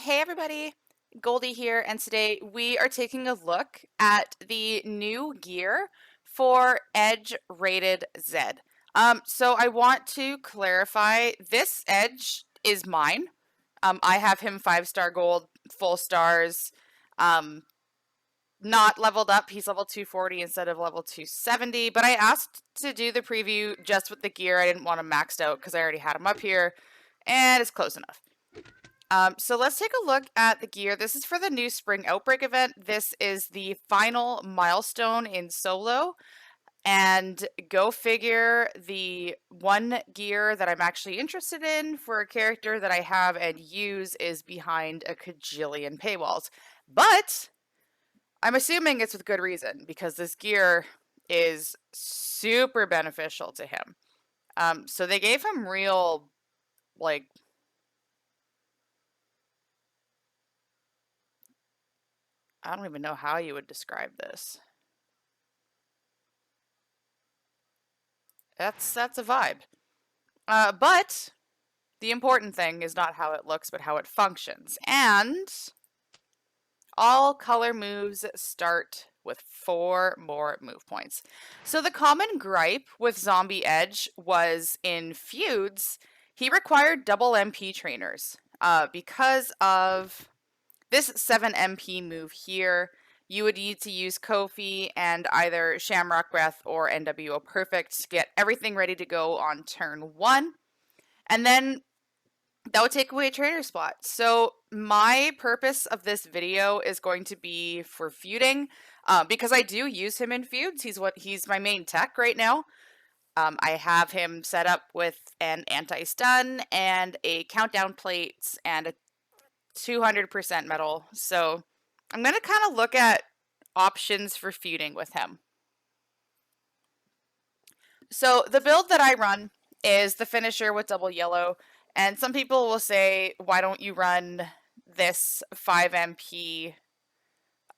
Hey everybody, Goldie here, and today we are taking a look at the new gear for Edge Rated Z. So I want to clarify, this Edge is mine. I have him 5-star gold, full stars, um, not leveled up. He's level 240 instead of level 270, but I asked to do the preview just with the gear. I didn't want him maxed out because I already had him up here, and it's close enough. So let's take a look at the gear. This is for the new Spring Outbreak event. This is the final milestone in solo. And go figure, the one gear that I'm actually interested in for a character that I have and use is behind a cajillion paywalls. But I'm assuming it's with good reason because this gear is super beneficial to him. So they gave him real, like, I don't even know how you would describe this. That's a vibe. But the important thing is not how it looks, but how it functions. And all color moves start with 4 more move points. So the common gripe with Zombie Edge was in feuds, he required double MP trainers. Because of this 7 MP move here, you would need to use Kofi and either Shamrock Breath or NWO Perfect to get everything ready to go on turn 1. And then that would take away a trainer spot. So my purpose of this video is going to be for feuding, because I do use him in feuds. He's my main tech right now. I have him set up with an anti-stun and a countdown plate and a 200% metal. So I'm going to kind of look at options for feuding with him. So the build that I run is the finisher with double yellow. And some people will say, why don't you run this 5 MP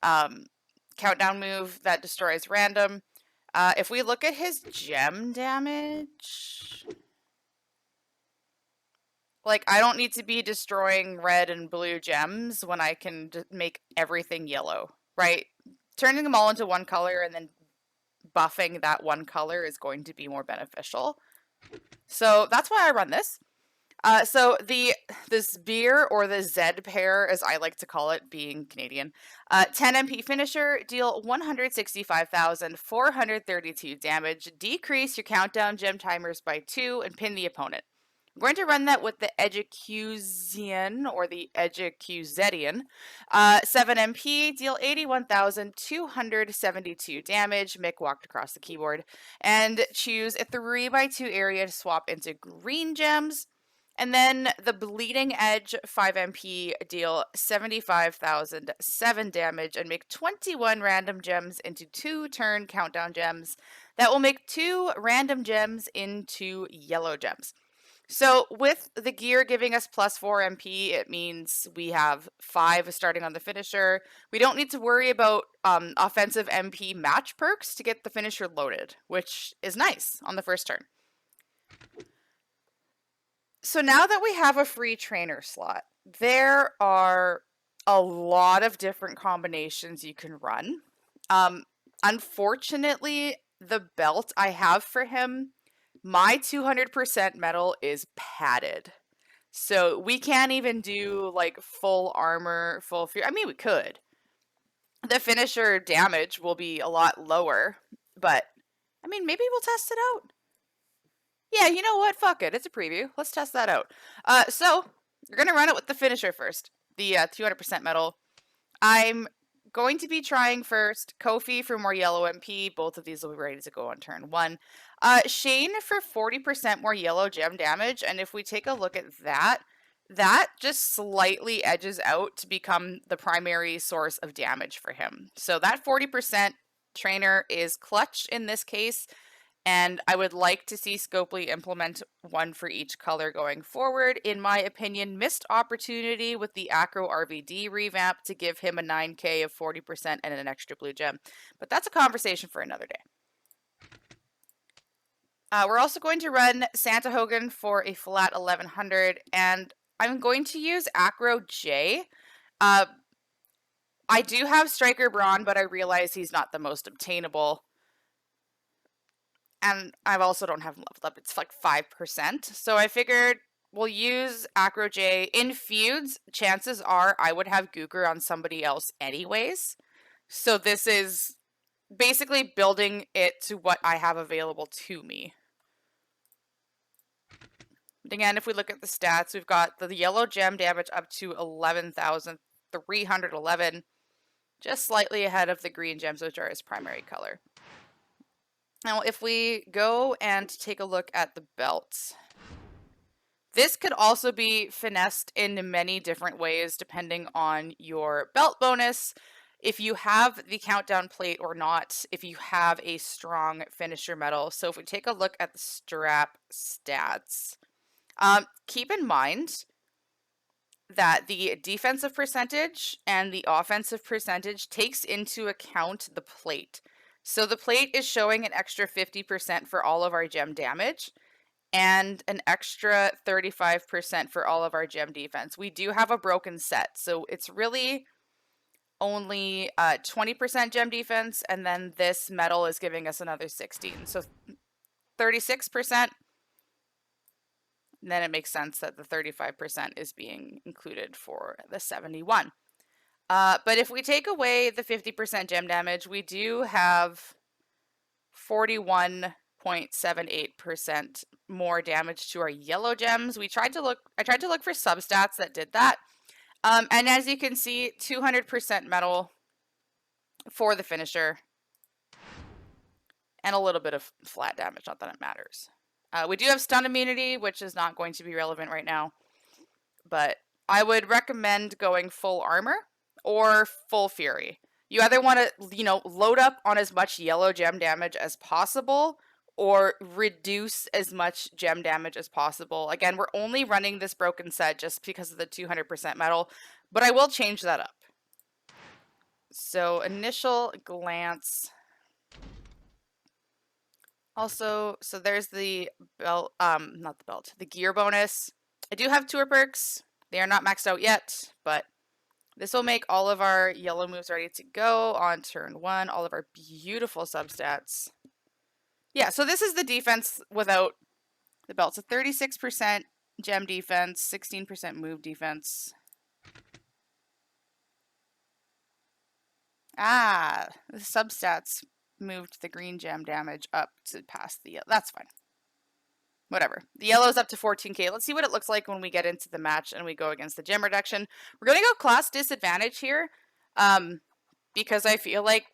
countdown move that destroys random? If we look at his gem damage, like, I don't need to be destroying red and blue gems when I can make everything yellow, right? Turning them all into one color and then buffing that one color is going to be more beneficial. So that's why I run this. So this beer, or the Z pair, as I like to call it, being Canadian, 10 MP finisher, deal 165,432 damage, decrease your countdown gem timers by 2, and pin the opponent. I'm going to run that with the Educusian, or the Educuzedian. 7 MP, deal 81,272 damage. Mick walked across the keyboard. And choose a 3x2 area to swap into green gems. And then the Bleeding Edge 5 MP, deal 75,007 damage and make 21 random gems into 2 turn countdown gems. That will make 2 random gems into yellow gems. So with the gear giving us plus 4 MP, it means we have 5 starting on the finisher. We don't need to worry about offensive MP match perks to get the finisher loaded, which is nice on the first turn. So now that we have a free trainer slot, there are a lot of different combinations you can run. Unfortunately, the belt I have for him, my 200% metal is padded. So we can't even do like full armor, full fear. I mean, we could. The finisher damage will be a lot lower, but I mean, maybe we'll test it out. Yeah, you know what? Fuck it. It's a preview. Let's test that out. So you're going to run it with the finisher first, the 200% metal. I'm going to be trying first Kofi for more yellow MP. Both of these will be ready to go on turn 1. Shane for 40% more yellow gem damage. And if we take a look at that, that just slightly edges out to become the primary source of damage for him. So that 40% trainer is clutch in this case. And I would like to see Scopely implement one for each color going forward. In my opinion, missed opportunity with the Acro RVD revamp to give him a 9k of 40% and an extra blue gem. But that's a conversation for another day. We're also going to run Santa Hogan for a flat 1100, and I'm going to use Acro J. I do have Striker Braun, but I realize he's not the most obtainable. And I also don't have him leveled up. It's like 5%. So I figured we'll use Acro J. In feuds, chances are I would have Gooker on somebody else anyways. So this is basically building it to what I have available to me. And again, if we look at the stats, we've got the yellow gem damage up to 11,311, just slightly ahead of the green gems, which are his primary color. Now, if we go and take a look at the belts, this could also be finessed in many different ways depending on your belt bonus, if you have the countdown plate or not, if you have a strong finisher medal. So if we take a look at the strap stats, keep in mind that the defensive percentage and the offensive percentage takes into account the plate. So the plate is showing an extra 50% for all of our gem damage and an extra 35% for all of our gem defense. We do have a broken set, so it's really only 20% gem defense, and then this medal is giving us another 16. So 36%. Then it makes sense that the 35% is being included for the 71. But if we take away the 50% gem damage, we do have 41.78% more damage to our yellow gems. I tried to look for substats that did that. And as you can see, 200% metal for the finisher. And a little bit of flat damage, not that it matters. We do have stun immunity, which is not going to be relevant right now. But I would recommend going full armor or full fury. You either want to, load up on as much yellow gem damage as possible or reduce as much gem damage as possible. Again, we're only running this broken set just because of the 200% metal, but I will change that up. So initial glance. Also, so there's the belt, not the belt, the gear bonus. I do have tour perks. They are not maxed out yet, but this will make all of our yellow moves ready to go on turn 1, all of our beautiful substats. Yeah, so this is the defense without the belt. So 36% gem defense, 16% move defense. The substats moved the green gem damage up to past the yellow. That's fine. Whatever. The yellow's up to 14k. Let's see what it looks like when we get into the match and we go against the gem reduction. We're going to go class disadvantage here because I feel like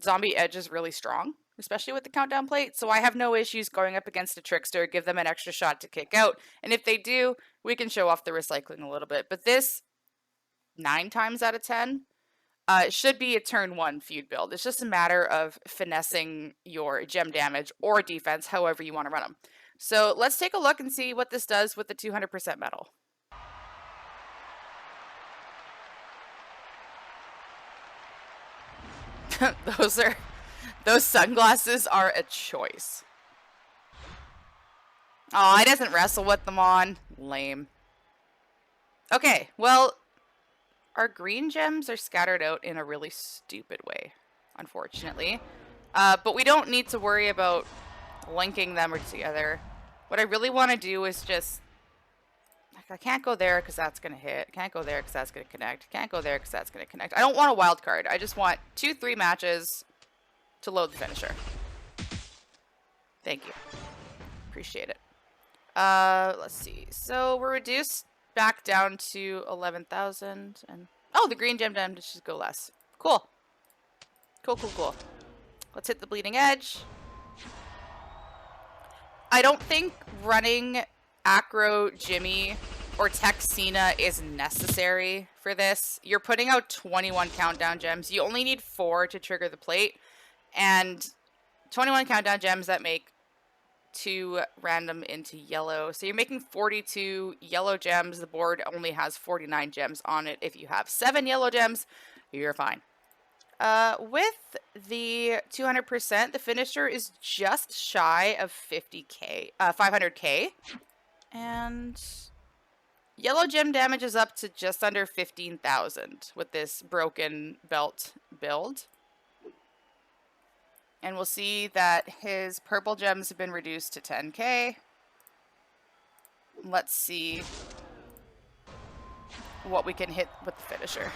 Zombie Edge is really strong, especially with the countdown plate. So I have no issues going up against a trickster, give them an extra shot to kick out. And if they do, we can show off the recycling a little bit. But this, 9 times out of 10, it should be a turn 1 feud build. It's just a matter of finessing your gem damage or defense, however you want to run them. So let's take a look and see what this does with the 200% metal. Those sunglasses are a choice. Oh, it doesn't wrestle with them on. Lame. Okay, well, our green gems are scattered out in a really stupid way, unfortunately. But we don't need to worry about linking them together. What I really want to do is just, I can't go there because that's going to hit. Can't go there because that's going to connect. Can't go there because that's going to connect. I don't want a wild card. I just want 2-3 matches to load the finisher. Thank you. Appreciate it. Let's see. So we're reduced back down to 11,000. And oh, the green gem damage should go less. Cool. Cool. Let's hit the bleeding edge. I don't think running Acro Jimmy or Texina is necessary for this. You're putting out 21 countdown gems. You only need 4 to trigger the plate. And 21 countdown gems that make 2 random into yellow. So you're making 42 yellow gems. The board only has 49 gems on it. If you have 7 yellow gems, you're fine. With the 200%, the finisher is just shy of 500k. And Yellow gem damage is up to just under 15,000 with this broken belt build. And we'll see that his purple gems have been reduced to 10k. Let's see what we can hit with the finisher.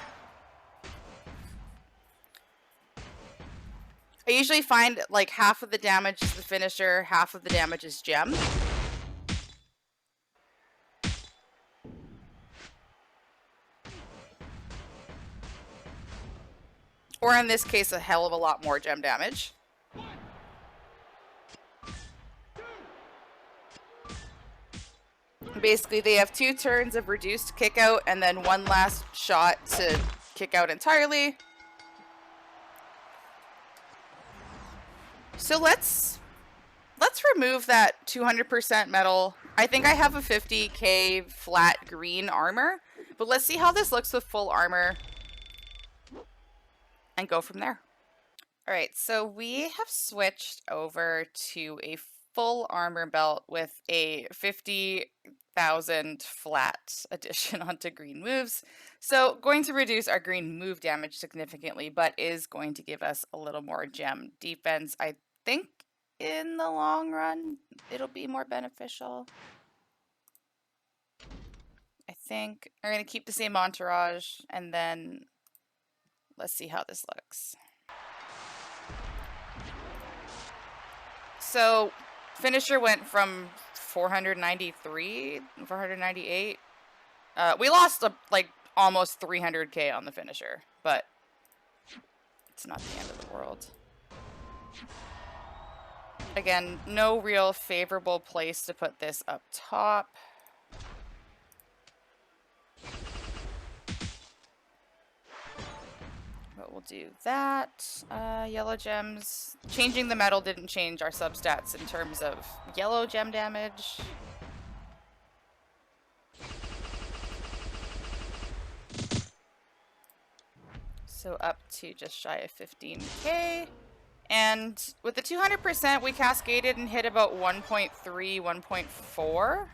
I usually find like half of the damage is the finisher, half of the damage is gem. Or in this case, a hell of a lot more gem damage. Basically, they have 2 turns of reduced kick out and then 1 last shot to kick out entirely. So let's remove that 200% metal. I think I have a 50k flat green armor, but let's see how this looks with full armor and go from there. All right, so we have switched over to a full armor belt with a 50,000 flat addition onto green moves. So going to reduce our green move damage significantly, but is going to give us a little more gem defense. I think in the long run, it'll be more beneficial. I think we're going to keep the same entourage, and then let's see how this looks. So finisher went from 493, 498. We lost like almost 300k on the finisher, but it's not the end of the world. Again, no real favorable place to put this up top. But we'll do that. Yellow gems. Changing the metal didn't change our substats in terms of yellow gem damage. So up to just shy of 15k. And with the 200%, we cascaded and hit about 1.3, 1.4.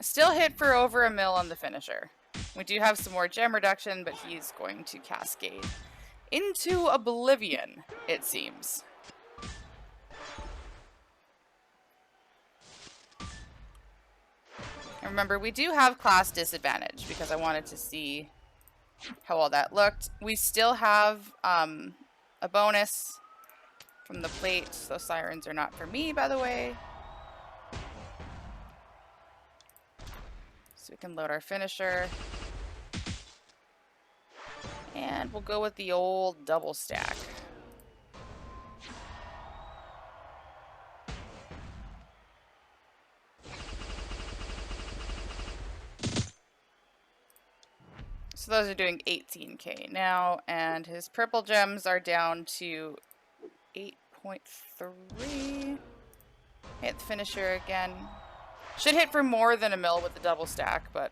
Still hit for over a mil on the finisher. We do have some more gem reduction, but he's going to cascade into oblivion, it seems. And remember, we do have class disadvantage because I wanted to see how all that looked. We still have a bonus from the plate. Those sirens are not for me, by the way. So we can load our finisher. And we'll go with the old double stack. So those are doing 18k now, and his purple gems are down to 8.3. Hit the finisher again. Should hit for more than a mil with the double stack, but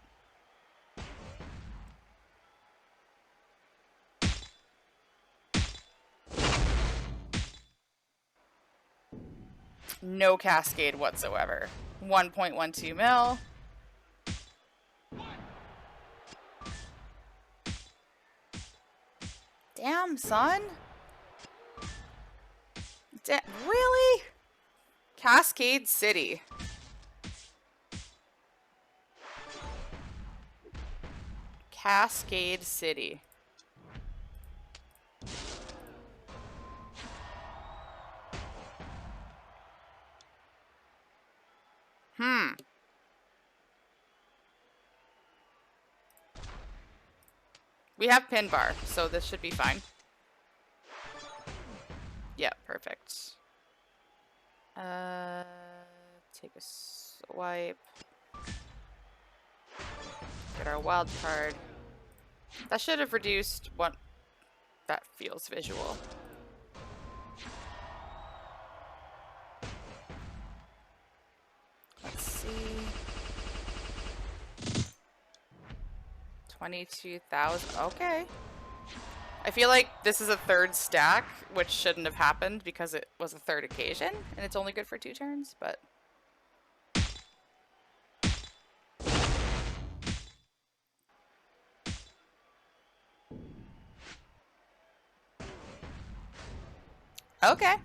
no cascade whatsoever. 1.12 mil. Damn, son. Really? Cascade City. Cascade City. We have pin bar, so this should be fine. Yeah, perfect. Take a swipe. Get our wild card. That should have reduced what that feels visual. Let's see. 22,000. Okay. I feel like this is a third stack, which shouldn't have happened because it was a third occasion, and it's only good for 2 turns, but... Okay.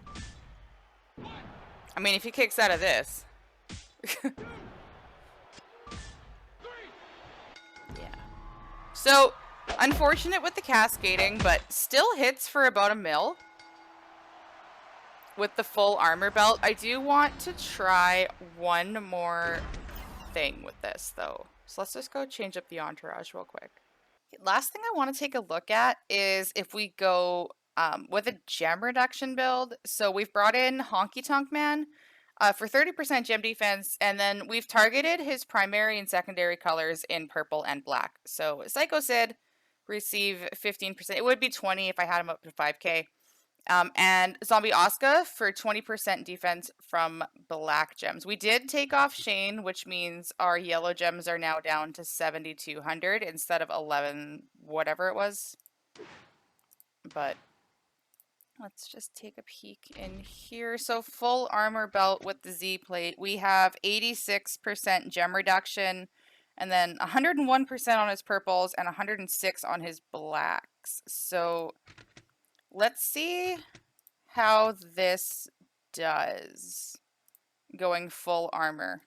I mean, if he kicks out of this... Yeah. So, unfortunate with the cascading, but still hits for about a mil. With the full armor belt. I do want to try one more thing with this, though. So let's just go change up the entourage real quick. Last thing I want to take a look at is if we go with a gem reduction build. So we've brought in Honky Tonk Man for 30% gem defense, and then we've targeted his primary and secondary colors in purple and black. So Psycho Sid receive 15%. It would be 20 if I had him up to 5k. And Zombie Asuka for 20% defense from black gems. We did take off Shane, which means our yellow gems are now down to 7,200 instead of 11, whatever it was. But let's just take a peek in here. So full armor belt with the Z plate. We have 86% gem reduction, and then 101% on his purples and 106 on his blacks. So let's see how this does going full armor.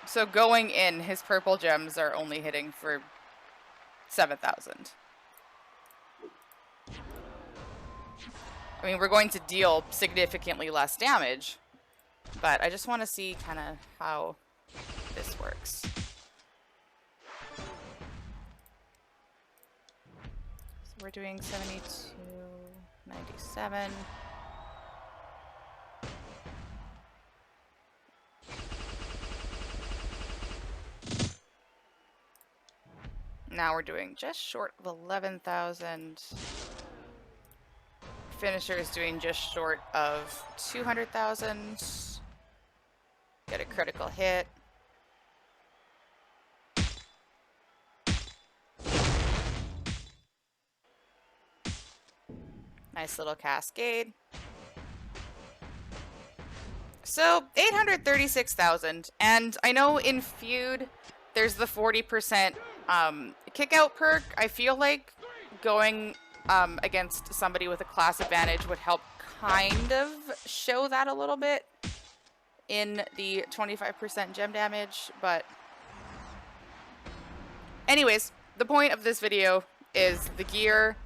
So going in, his purple gems are only hitting for 7,000. I mean, we're going to deal significantly less damage, but I just want to see kind of how this works. We're doing 72.97. Now we're doing just short of 11,000. Finisher is doing just short of 200,000. Get a critical hit. Nice little cascade. So 836,000, and I know in Feud there's the 40% kick out perk. I feel like going against somebody with a class advantage would help kind of show that a little bit in the 25% gem damage, but anyways, the point of this video is the gear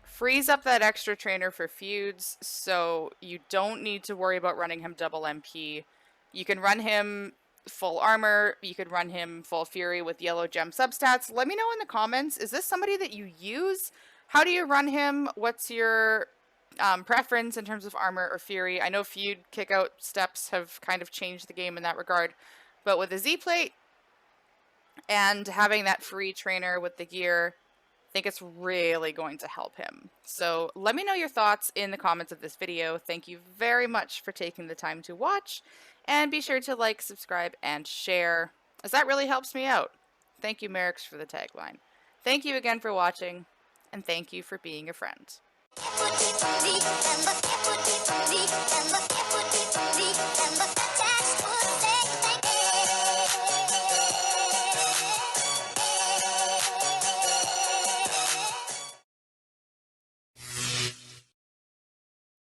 frees up that extra trainer for feuds, so you don't need to worry about running him double MP. You can run him full armor, you could run him full fury with yellow gem substats. Let me know in the comments, is this somebody that you use? How do you run him? What's your preference in terms of armor or fury? I know feud kick-out steps have kind of changed the game in that regard, but with the Z-plate and having that free trainer with the gear, I think it's really going to help him. So let me know your thoughts in the comments of this video. Thank you very much for taking the time to watch, and be sure to like, subscribe, and share, as that really helps me out. Thank you, Merrick's, for the tagline. Thank you again for watching, and thank you for being a friend.